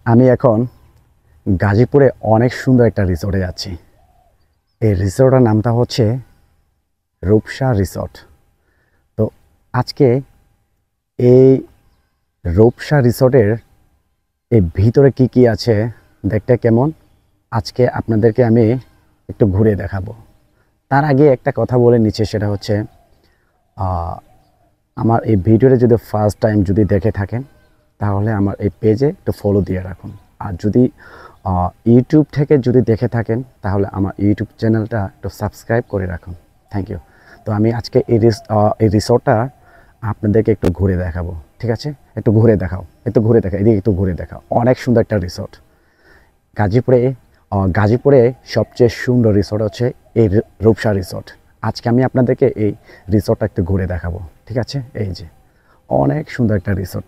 আমি এখন গাজীপুরে অনেক সুন্দর একটা রিসোর্টে যাচ্ছি। এই রিসোর্টের নামটা হচ্ছে রূপসা রিসোর্ট। তো আজকে এই রূপসা রিসোর্টের এই ভিতরে কি কি আছে, দেখতে কেমন, আজকে আপনাদেরকে আমি একটু ঘুরে দেখাবো। তার আগে একটা কথা বলে নিচ্ছে, সেটা হচ্ছে আমার এই ভিডিওটা যদি ফার্স্ট টাইম যদি দেখে থাকেন তাহলে আমার এই পেজে একটু ফলো দিয়ে রাখুন। আর যদি ইউটিউব থেকে যদি দেখে থাকেন তাহলে আমার ইউটিউব চ্যানেলটা একটু সাবস্ক্রাইব করে রাখুন। Thank you. তো আমি আজকে এই রিসোর্টটা আপনাদেরকে একটু ঘুরে দেখাবো। ঠিক আছে, একটু ঘুরে দেখাও, এদিকে একটু ঘুরে দেখাও। অনেক সুন্দর একটা রিসোর্ট গাজীপুরে সবচেয়ে সুন্দর রিসোর্ট হচ্ছে এই রূপসা রিসোর্ট। আজকে আমি আপনাদেরকে এই রিসোর্টটা একটু ঘুরে দেখাবো। ঠিক আছে, এই যে অনেক সুন্দর একটা রিসোর্ট।